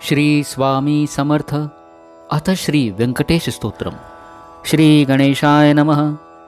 श्री स्वामी समर्थ। अथ श्री व्यंकटेश स्तोत्रम। श्री गणेशाय नमः।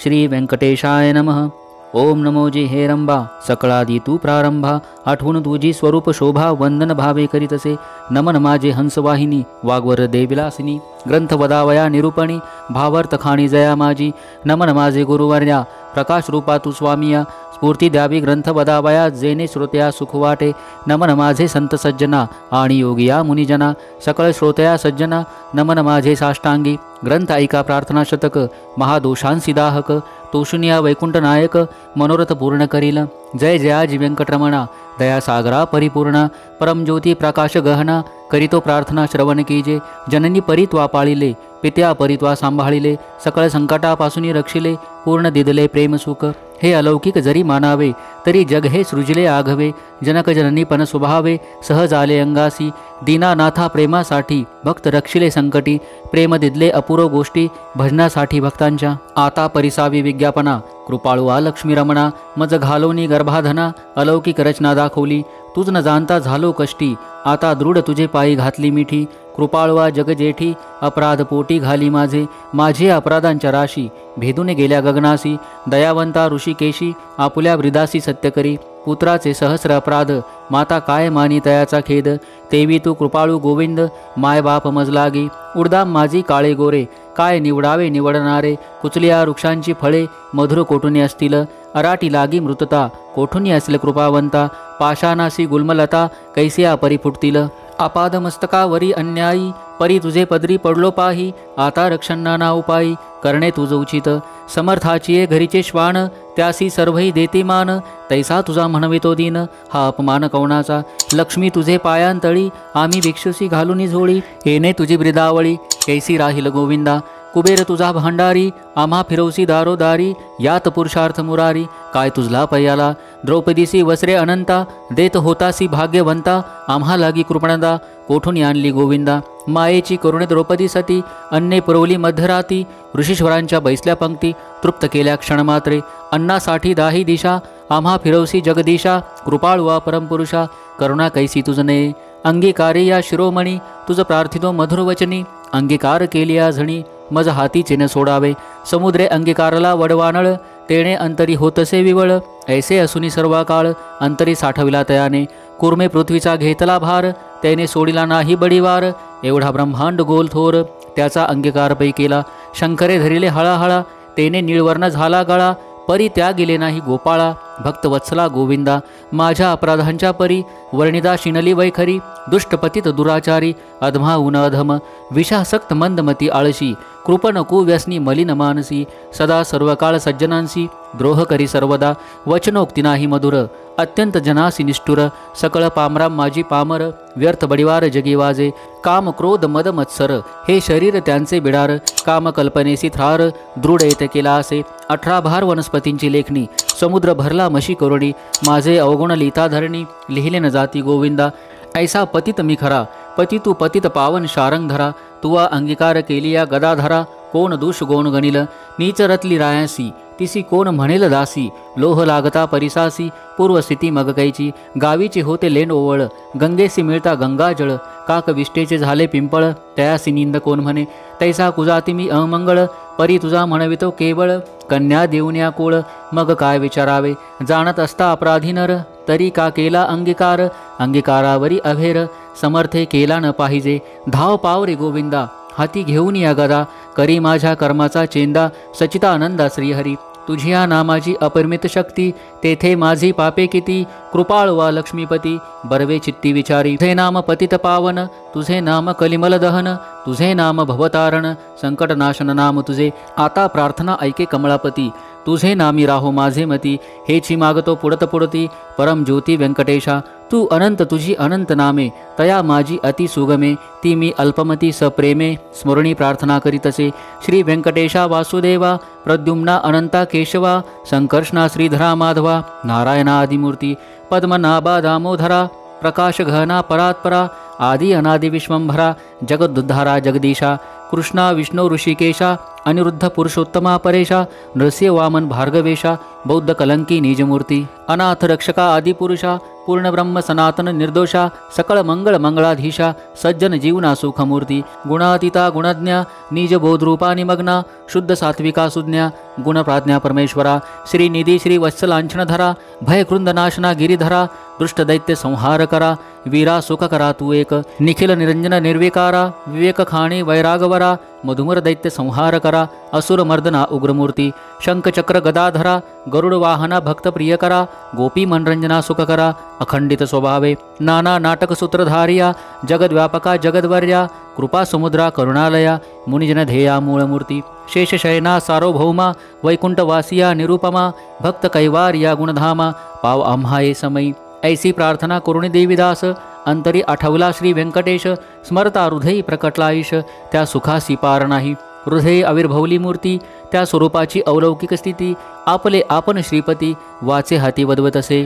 श्री व्यंकटेशाय नमः। ओम नमो जी हे रंबा, सकळादी तू प्रारंभा, आठवून तुझी स्वरूप शोभा, वंदन भावे करीतसे, नमन माझे हंसवाहिनी, वाग्वर देविलासिनी, ग्रंथ वदावया निरूपणी, भावार्थ खाणी जया माझी, नमन माझे गुरुवर्या, प्रकाश रूपा तू स्वामिया, स्फूर्ती द्यावी ग्रंथ वदावया, जेने श्रोत्या सुख वाटे, नमन माझे संत सज्जना आणि योगिया मुनिजना, सकळ श्रोतया सज्जना, नमन माझे साष्टांगी, ग्रंथ ऐका प्रार्थना शतक, महादोषांसी दाहक, तोषुनिया वैकुंठ नायक, मनोरथ पूर्ण करील, जय जयाजी व्यंकटरमणा, दयासागरा परिपूर्णा, परमज्योती प्रकाश गहना, करीतो प्रार्थना श्रवण कीजे, जननी परित्वा पाळिले, पित्या परित्वा सांभाळिले, सकळ संकटापासून रक्षिले, पूर्ण दिदले प्रेम सुख, हे अलौकिक जरी मानावे, तरी जग हे सृजिले आघवे, जनक जननी पण स्वभावे, सहज आले अंगासी, दीनानाथा प्रेमासाठी, भक्त रक्षिले संकटी, प्रेम दिदले अपूर्व गोष्टी, भजनासाठी भक्तांच्या, आता परिसावी विज्ञापना, कृपाळुआ लक्ष्मी रमणा, मज घालोनी गर्भाधना, अलौकिक रचना दाखवली, तुझ न जाणता झालो कष्टी, आता दृढ तुझे पायी घातली मिठी, कृपाळुआ जगजेठी, अपराध पोटी घाली माझे अपराधांच्या राशी, भेदून गेल्या गगनासी, दयावंता ऋषिकेशी, आपुल्या वृदासी सत्यकरी, पुत्राचे सहस्र अपराध, माता काय मानी तयाचा खेद, तेवी तू कृपाळू गोविंद, माय बाप मजलागी, उडदाम माझी काळे गोरे, काय निवडावे निवडणारे, कुचलिया वृक्षांची फळे, मधुर कोठुनी असतील, अराटी लागी मृतता, कोठुनी असेल कृपावंता, पाषाणासी गुल्मलता, कैसिया परी फुटतील, आपाद मस्तकावरी अन्यायी, परी तुझे पदरी पडलो पाही, आता रक्षणाना उपायी, करणे तुझ उचित, समर्थाची घरीचे श्वान, त्यासी सर्वही देते मान, तैसा तुझा म्हणवितो दीन, हा अपमान कौणाचा, लक्ष्मी तुझे पायांतळी, आम्ही भिक्षुसी घालूनी झोळी, येणे तुझी ब्रिदावळी, कैसी राहील गोविंदा, कुबेर तुझा भांडारी, आम्हा फिरवसी दारोदारी, यात पुरुषार्थ मुरारी, काय तुझला पयाला, द्रौपदीसी वस्त्रे अनंता, देत होतासी भाग्यवंता, आम्हा लागी कृपणदा, कोठून आणली गोविंदा, मायेची करुणे द्रौपदी सती, अन्ने पुरवली मध्यराती, ऋषीश्वरांच्या बैसल्या पंक्ती, तृप्त केल्या क्षणमात्रे, अन्नासाठी दाही दिशा, आम्हा फिरवसी जगदीशा, कृपाळुआ परमपुरुषा, करुणा कैसी तुझने, अंगीकारे या शिरोमणी, तुझ प्रार्थितो मधुर वचनी, अंगीकार केली या झणी, मज हातीचे न सोडावे, समुद्रे अंगीकारला वडवानळ, तेणे अंतरी होतसे विवळ, ऐसे असुनी सर्वा काळ, अंतरी साठविला तयाने, कुर्मे पृथ्वीचा घेतला भार, त्याने सोडिला नाही बडीवार, एवढा ब्रह्मांड गोल थोर, त्याचा अंगीकार पै केला, शंकरे धरिले हळाहळा, तेने निळवर्ण झाला गळा, परी त्या गेले नाही गोपाळा, भक्त वत्सला गोविंदा, माझ्या अपराधांच्या परी, वर्णिदा शिनली वैखरी, दुष्टपतित दुराचारी, अधमा उन अधम, विषासक्त मंदमती आळशी, कृपण कुव्यसनी मलिन मानसी, सदा सर्व काळ सज्जनांसी, द्रोह करी सर्वदा, वचनोक्ती नाही मधुर, अत्यंत जनासी निष्ठुर, सकळ पामराम माझी पामर, व्यर्थ बडिवार जगी वाजे, काम क्रोध मद मत्सर, हे शरीर त्यांचे बिडार, काम कल्पनेसी थ्रार, दृढ येत केला असे, 18 भार वनस्पतींची लेखणी, समुद्र भरला मशी करोडी, माझे अवगुण लिहिता धरणी, लिहिले न जाती गोविंदा, ऐसा पतित मी खरा, पती तू पतित पावन शारंग धरा, तुवा अंगीकार केली या गदाधरा, कोण दुष गोण गणिल, नीच रतली रायासी, तिसी कोण म्हणेल दासी, लोह लागता परिसासी, पूर्वस्थिती मग कैची, गावीची होते लेंड ओवळ, गंगेसी मिळता गंगाजळ, काक विष्टेचे झाले पिंपळ, तयासी निंद कोण म्हणे, तैसा कुजाती मी अमंगळ, परी तुझा म्हणवितो केवळ, कन्या देऊन्या कोळ, मग काय विचारावे, जाणत असता अपराधी नर, तरी का केला अंगीकार, अंगीकारावरी अभेर, समर्थे केला न पाहिजे, धाव पाव रे गोविंदा, हाती घेऊन या गदा, करी माझ्या कर्माचा चेंदा, सचितानंदा श्रीहरी, तुझ्या नामाची अपरिमित शक्ती, तेथे माझी पापे किती, कृपाळुआ लक्ष्मीपती, बर्वे चित्ती विचारी, तुझे नाम पतित पावन, तुझे नाम कलिमल दहन, तुझे नाम भवतारण, संकटनाशन नाम तुझे, आता प्रार्थना ऐके कमळापती, तुझे नामी राहो माझे मती, हेची मागतो पुडत पुडती, परम ज्योती व्यंकटेशा, तू अनंत तुझी अनंत नामे, तया माझी अति सुगमे, ती मी अल्पमती सप्रेमे, स्मरणी प्रार्थना करीतसे, श्री व्यंकटेशा वासुदेवा, प्रद्युम्ना अनंता केशवा, संकर्षणा श्रीधरा माधवा, नारायणा आदिमूर्ती, पद्मनाभा दामोदरा, प्रकाश घना परात्परा, आदि अनादि विश्वंभरा, जगदुद्धारा जगदीशा, कृष्णा विष्णू ऋषिकेशा अनिरुद्ध पुरुषोत्तमा परेशा नरसिंह वामन भार्गवेशा बौद्ध कलंकी निजमूर्ती अनाथ रक्षका आदिपुरुषा पूर्ण ब्रह्म सनातन निर्दोषा सकळ मंगळ मंगळाधीशा सज्जन जीवना सुखमूर्ती गुणातीता गुणज्ञा निज बोधरूपा निमग्ना शुद्ध सात्विका सुज्ञा गुणप्राज्ञा परमेश्वरा श्रीनिधी श्री वत्सलांछनधरा भयकृंदनाशना गिरिधरा दुष्ट दैत्य संहार करा वीरा सुख करा तू एक निखिल निरंजन निर्विकारा विवेक खाणी वैरागवरा मधुमर दैत्य संहार करा असुर मर्दना उग्रमूर्ती शंख चक्र गदाधरा गरुड वाहना भक्त प्रिय करा गोपी मनरंजना सुख करा अखंडित स्वभावे नाना नाटक सूत्रधारिया जगद्व्यापका जगद्वर्या कृपा समुद्रा करुणालया मुनिजन ध्येया मूळमूर्ती शेषशयना सार्वभौमा वैकुंठवासिया निरुपमा भक्त कैवार्या गुणधामा पाव आम्हा ये समयी ऐसी प्रार्थना करुणी देवीदास अंतरी आठवला श्री व्यंकटेश स्मरता हृदयी प्रकटला ईश त्या सुखासी पार नाही हृदय आविर्भवली मूर्ती त्या स्वरूपाची अलौकिक स्थिती आपले आपण श्रीपती वाचे हाती वदवत असे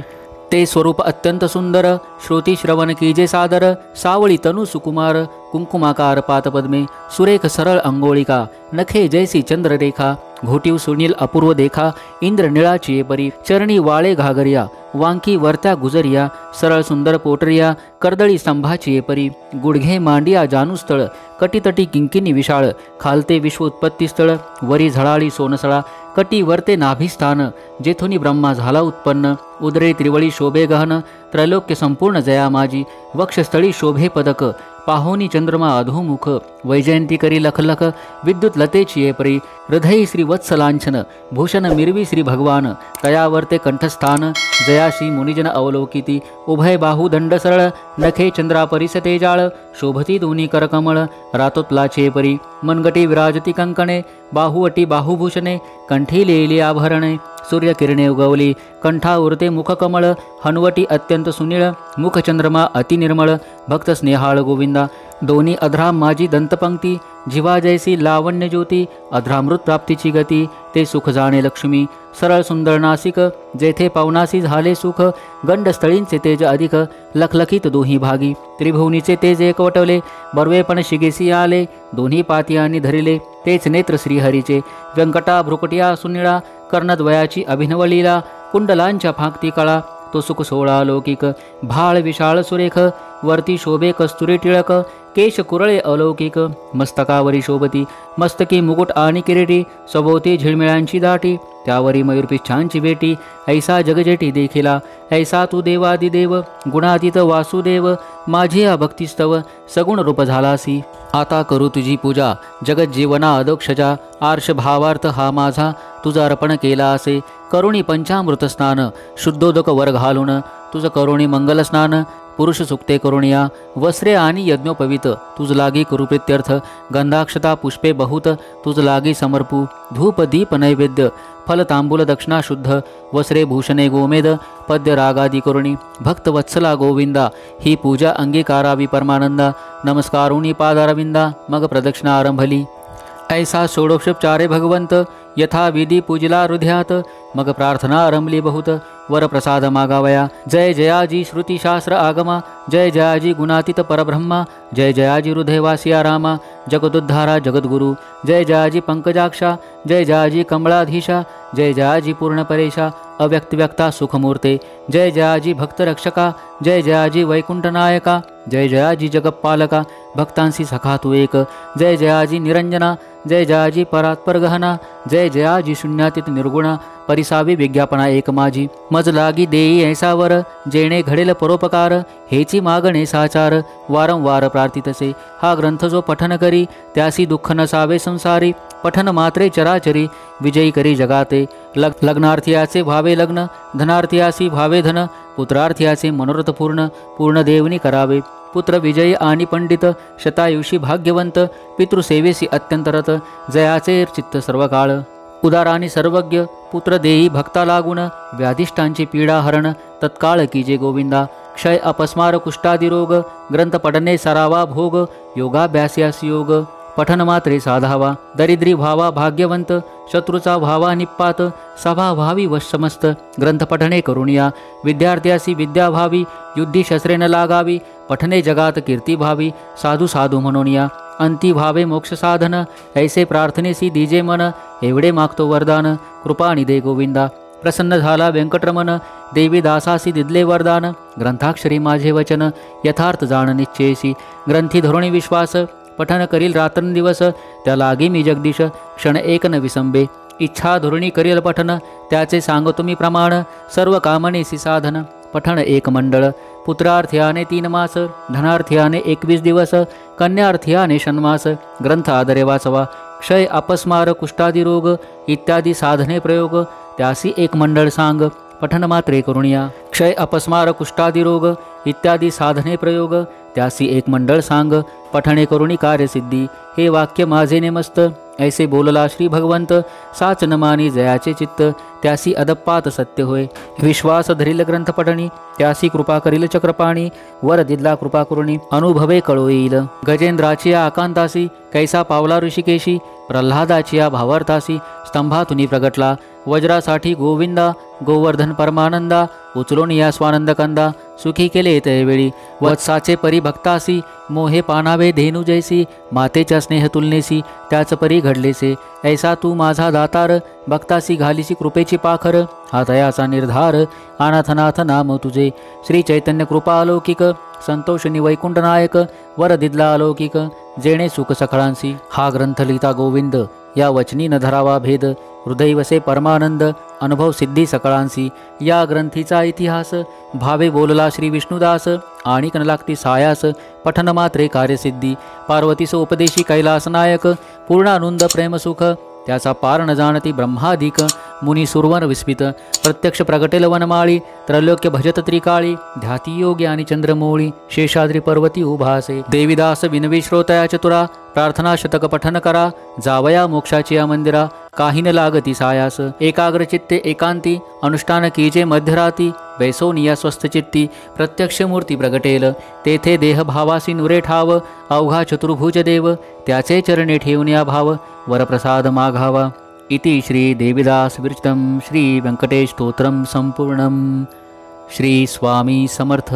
ते स्वरूप अत्यंत सुंदर श्रोती श्रवण कीजे सादर सावळी तनु सुकुमार कुंकुमाकार पातपद्मे सुरेख सरळ अंगोळिका नखे जैसी चंद्ररेखा घोटीव सुनील अपूर्व देखा इंद्र निळाची परी चरणी वाळे घागरिया वांकी वरत्या गुजरिया सरळ सुंदर पोटरिया कर्दळी स्तंभाची परी गुडघे मांडिया जानुस्थळ कटीतटी किंकिनी विशाळ खालते विश्व उत्पत्ती स्थळ वरी झळाळी सोनसळा कटी वरते नाभिस्थान जेथुनी ब्रह्मा झाला उत्पन्न उदरे त्रिवळी शोभे गहन त्रैलोक्य संपूर्ण जया माझी वक्षस्थळी शोभे पदक पाहोनी चंद्रमा अधोमुख वैजयंती करी लखलख विद्युत लतेची ये परी हृदयी श्री वत्सलांछन भूषण मिरवी श्री भगवान तयावर्ते कंठस्थान जयाशी मुनिजन अवलोकिती उभय बाहू दंड सरळ नखे चंद्रा परिसते जाळ शोभती दोन्ही करकमळ रातोत्लाचे परी मनगटी विराजती कंकणे बाहुवटी बाहुभूषणे कंठी लेली आभरणे सूर्यकिरणे उगवली कंठा उरते मुखकमळ हनुवटी अत्यंत सुनीळ मुखचंद्रमा अतिनिर्मळ भक्त स्नेहाळ गोविंदा दोन्ही अधराम माझी दंतपंक्ती जिवा जैसी लावण्य ज्योती अधरामृत प्राप्तीची गती ते सुख जाणे लक्ष्मी सरळ सुंदर नासिक जेथे पावनासी झाले सुख गंडस्थळींचे तेज अधिक लखलखित दोही भागी त्रिभुवनीचे तेज एकवटवले बर्वेपण शिगेसी आले दोन्ही पातियांनी धरिले तेच नेत्र श्रीहरीचे व्यंकटा भ्रुकटिया सुनिळा कर्णद्वयाची अभिनवलीला कुंडलांच्या फांकती कळा तो सुख सोळा लौकिक भाळ विशाळ सुरेख वरती शोभे कस्तुरी टिळक केश कुरळे अलौकिक मस्तकावरी शोभती मस्तकी मुकुट आणि किरीटी सभोवती झिळमिळांची दाटी त्यावरी मयूरपिच्छांची बेटी ऐसा जगजेटी देखिला ऐसा तू देवादिदेव गुणातीत वासुदेव माझी या भक्तिस्तव सगुण रूप झालासी आता करू तुझी पूजा जगत जीवना अदोक्षजा आर्ष भावार्थ हा माझा तुझा अर्पण केला असे करुणी पंचामृत स्नान शुद्धोदक वर घालून तुझं करुणी मंगल स्नान पुरुष सुक्ते करुणिया वस्त्रे आणि यज्ञोपवित तुझ लागी करू प्रित्यर्थ गंधाक्षता पुष्पे बहुत तुझ लागी समर्पू धूप दीप नैवेद्य फल तांबूल दक्षिणा शुद्ध वस्त्रे भूषणे गोमेद पद्य रागादी करुणी भक्त वत्सला गोविंदा ही पूजा अंगीकारावी परमानंदा नमस्कारुणी पादारविंदा मग प्रदक्षिणा आरंभली ऐसा षोडशोपचारे भगवंत यथा विधी पूजिला हृदयात मग प्रार्थना आरंभली बहुत वर प्रसाद मागावया जय जयाजी श्रुतिशास्त्र आगमा जय जयाजी गुणातीत परब्रह्मा जय जयाजी हृदयवासिया रामा जगदुद्धारा जगद्गुरु जय जयाजी पंकजाक्षा जय जयाजी कमलाधीशा जय जयाजी पूर्णपरेशा अव्यक्तव्यक्ता सुखमूर्ते जय जयाजी भक्तरक्षका जय जयाजी वैकुंठनायका जय जयाजी जगप्पालका भक्तांसी सखा तू एक जय जयाजी निरंजना जय जयाजी परात्पर गहना जय जयाजी शून्यातीत निर्गुणा परिसावी विज्ञापना एक माझी मज लागी देई ऐसावर जेणे घडेल परोपकार हेची मागणे साचार वारंवार प्रार्थितसे हा ग्रंथ जो पठन करी त्यासी दुःख नसावे संसारी पठन मात्रे चराचरी विजयी करी जगाते लग्नार्थीयाचे भावे लग्न धनार्थीयासी भावे धन पुत्रार्थीयाचे मनोरथ पूर्ण देवनी करावे पुत्र विजयी आणि पंडित शतायुषी भाग्यवंत पितृसेवेसी अत्यंतरत जयाचे चित्त सर्वकाळ उदारानी सर्वज्ञ पुत्र देई भक्ता लागून व्याधिष्ठांची पीडा हरण तत्काळ कीजे गोविंदा क्षय अपस्मार कुष्ठादी रोग ग्रंथ पठने सरावा भोग योगाभ्यास्यास योग पठन मात्रे साधावा दरिद्री भावा भाग्यवंत शत्रूचा व्हावा निपात सभा व्हावी वशमस्त ग्रंथ पठणे करुणिया विद्यार्थ्यासी विद्या व्हावी युद्धी शस्त्रे न लागावी पठने जगात कीर्ती भावी साधू साधू म्हणूनिया अंती व्हावे मोक्ष साधन, ऐसे प्रार्थनेसी दीजे मन, एवढे मागतो वरदान, कृपा निदे गोविंदा. प्रसन्न झाला व्यंकटरमण, देवी दासासी दिदले वरदान, ग्रंथाक्षरी माझे वचन, यथार्थ जाण निश्चयसी, ग्रंथी धोरणी विश्वास, पठन करील रात्रंदिवस, त्या लागी मी जगदीश, क्षण एक न विसंबे, इच्छा धोरणी करील पठन, त्याचे सांगतो मी प्रमाण, सर्व कामनेसी साधन, पठण एक मंडळ, पुत्रार्थ्याने 3 मास, धनार्थ्याने 21 दिवस, कन्यार्थ्याने षण्मास, ग्रंथ आदरे वाचवा, क्षय अपस्मार कुष्ठादी रोग, इत्यादी साधने प्रयोग, त्यासी एक मंडळ सांग, पठन मात्रे करुणिया. क्षय अपस्मार कुष्ठादी रोग, इत्यादी साधने प्रयोग, त्यासी एक मंडळ सांग, पठणे करुणी कार्यसिद्धी, हे वाक्य माझे नेमस्त, ऐसे बोलला श्री भगवंत, साच न मानी जयाचे चित्त, त्यासी अदप्पात सत्य होय, विश्वास धरील ग्रंथ पठणी, त्यासी कृपा करील चक्रपाणी, वर दिदला कृपा करुणी, अनुभवे कळो येईल. गजेंद्राची आकांतासी, कैसा पावला ऋषिकेशी, प्रल्हादाची भावार्थासी, स्तंभातुनी प्रगटला, वज्रासाठी गोविंदा, गोवर्धन परमानंदा, उचलून या स्वानंद कंदा, सुखी केले तैवेळी, वत्साचे परिभक्तासी, मोहे पानावे धेनू जैसी, मातेच्या स्नेह तुलनेसी, त्याच परी घडलेसे, ऐसा तू माझा दातार, भक्तासी घालीसी कृपेची पाखर, हा तयाचा निर्धार, अनाथनाथ नाम तुझे, श्री चैतन्य कृपा अलौकिक, संतोषनी वैकुंठ नायक, वर दिदला अलौकिक, जेणे सुख सखळांसी, हा ग्रंथ लिहिता गोविंद, या वचनी न धरावा भेद, हृदय वसे परमानंद, अनुभव सिद्धी सकळांसी, या ग्रंथीचा इतिहास, भावे बोलला श्री विष्णुदास, आणि न लागती सायास, पठन मात्रे कार्यसिद्धी, पार्वतीस उपदेशी कैलास नायक, पूर्णानंद प्रेमसुख, त्याचा पार न जाणती ब्रह्मादिक, मुनी सुरवन विस्मित, प्रत्यक्ष प्रगटेल वनमाळी, त्रैलोक्य भजत त्रिकाळी, ध्याती योगी आणि चंद्रमौळी, शेषाद्री पर्वती उभासे, देवीदास विनवी श्रोतया चतुरा, प्रार्थना शतक पठन करा, जावया मोक्षाची या मंदिरा, काही न लागती सायास, एकाग्र चित्ते एकांती, अनुष्ठान कीजे मध्यराती, बैसोनिया स्वस्थ चित्ती, प्रत्यक्ष मूर्ती प्रगटेल, तेथे देहभावासी नुरे ठाव, अवघा चतुर्भुज देव, त्याचे चरणे ठेवून या भाव, वरप्रसाद माघावा. इति श्री देविदास विरचितं श्री व्यंकटेश स्तोत्रम संपूर्णम. श्री स्वामी समर्थ.